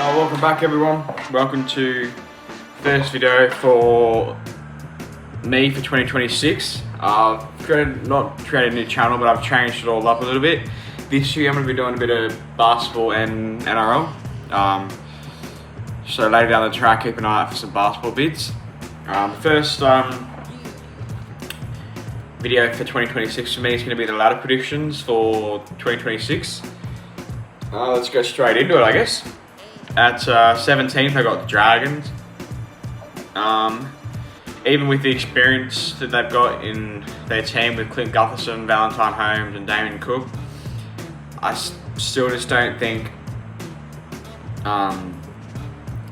Welcome back everyone. Welcome to first video for me for 2026. I've not created a new channel, but I've changed it all up a little bit. This year I'm going to be doing a bit of basketball and NRL. So later down the track, keep an eye out for some basketball vids. First video for 2026 for me is going to be the ladder predictions for 2026. Let's go straight into it, I guess. At 17th, I got the Dragons. Even with the experience that they've got in their team with Clint Gutherson, Valentine Holmes and Damien Cook, I still just don't think that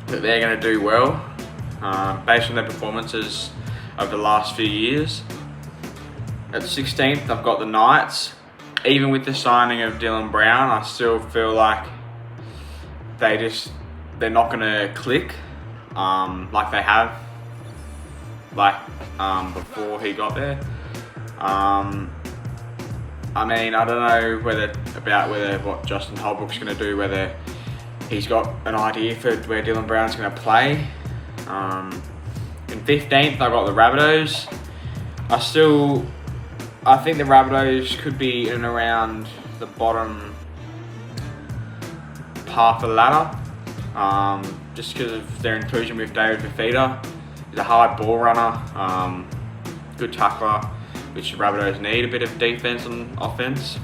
they're going to do well based on their performances over the last few years. At 16th, I've got the Knights. Even with the signing of Dylan Brown, I still feel like they're not going to click like they have before he got there. I mean, I don't know whether what Justin Holbrook's going to do, whether he's got an idea for where Dylan Brown's going to play. In 15th, I got the Rabbitohs. I think the Rabbitohs could be in and around the bottom half of the ladder, just because of their inclusion with David Fafita. He's a hard ball runner, good tackler, which the Rabbitohs need a bit of defense and offense.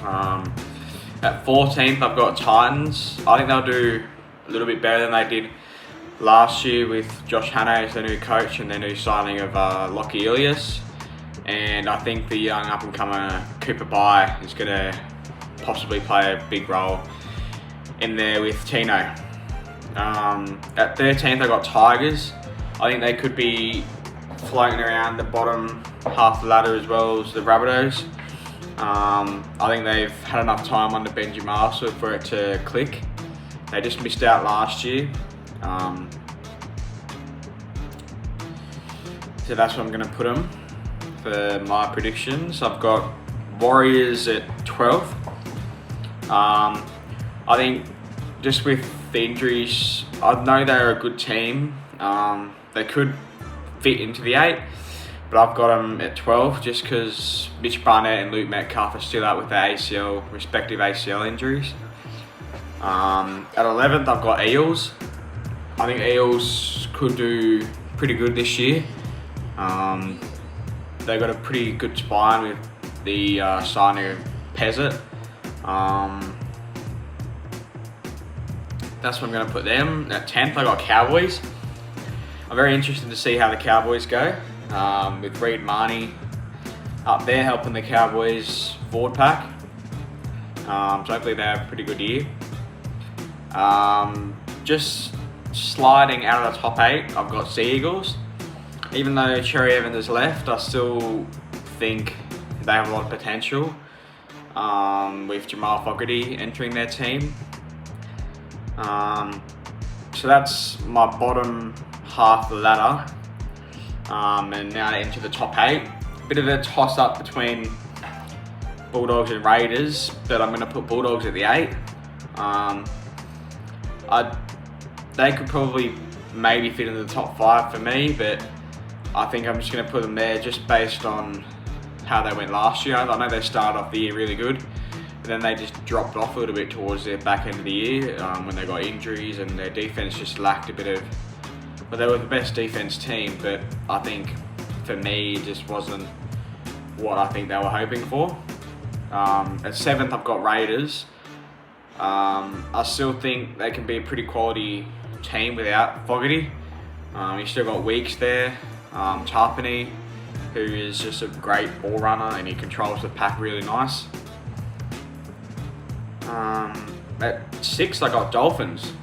At 14th, I've got Titans. I think they'll do a little bit better than they did last year with Josh Hannay as their new coach and their new signing of Lockie Ilias. And I think the young up-and-comer Cooper Bye is going to possibly play a big role in there with Tino. At 13th, I got Tigers. I think they could be floating around the bottom half of the ladder as well as the Rabbitohs. I think they've had enough time under Benji Marshall for it to click. They just missed out last year. So that's what I'm going to put them for my predictions. I've got Warriors at 12th. I think just with the injuries, I know they're a good team. They could fit into the 8, but I've got them at 12 just because Mitch Barnett and Luke Metcalf are still out with their respective ACL injuries. At 11th, I've got Eels. I think Eels could do pretty good this year. They've got a pretty good spine with the signing of Pezzett. That's what I'm going to put them. At 10th, I got Cowboys. I'm very interested to see how the Cowboys go. With Reid Marnie up there helping the Cowboys forward pack. So hopefully they have a pretty good year. Just sliding out of the top 8, I've got Sea Eagles. Even though Cherry Evans has left, I still think they have a lot of potential with Jamal Fogarty entering their team. So that's my bottom half of the ladder. And now into the top 8. Bit of a toss up between Bulldogs and Raiders, but I'm going to put Bulldogs at the 8. They could probably maybe fit into the top 5 for me, but I think I'm just going to put them there just based on how they went last year. I know they started off the year really good, but then they just dropped off a little bit towards the back end of the year when they got injuries and their defense just lacked a bit of... Well, they were the best defense team, but I think for me it just wasn't what I think they were hoping for. At 7th, I've got Raiders. I still think they can be a pretty quality team without Fogarty. You still got Weeks there. Tarpany, who is just a great ball runner and he controls the pack really nice. At 6, I got Dolphins,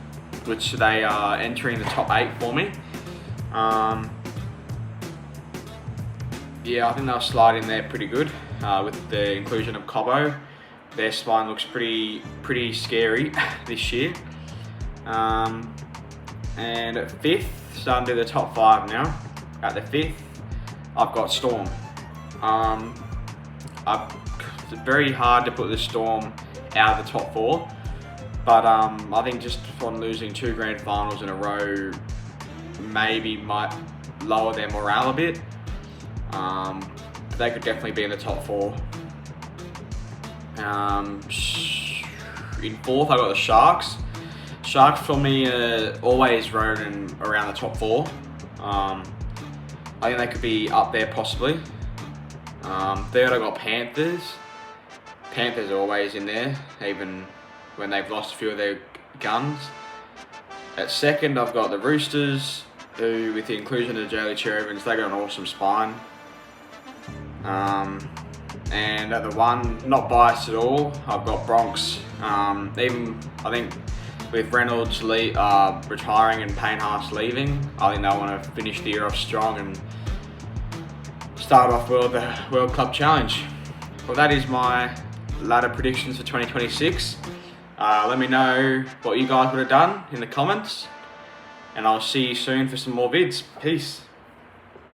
which they are entering the top 8 for me. Yeah, I think they'll slide in there pretty good with the inclusion of Cobbo. Their spine looks pretty scary this year. And at 5th, starting to the top 5 now. At the 5th, I've got Storm. It's very hard to put the Storm out of the top 4. But I think just from losing 2 grand finals in a row, maybe might lower their morale a bit. They could definitely be in the top 4. In 4th, I got the Sharks. Sharks for me are always roaming around the top 4. I think they could be up there possibly. 3rd, I got Panthers. Panthers are always in there, even when they've lost a few of their guns. At 2nd, I've got the Roosters, who, with the inclusion of Jaylee Cherry-Evans, they got an awesome spine. And at the 1, not biased at all, I've got Bronx. Even, I think, with Reynolds retiring and Payne Haas leaving, I think they want to finish the year off strong and start off the World Club Challenge. Well, that is my ladder predictions for 2026. Let me know what you guys would have done in the comments, and I'll see you soon for some more vids. Peace.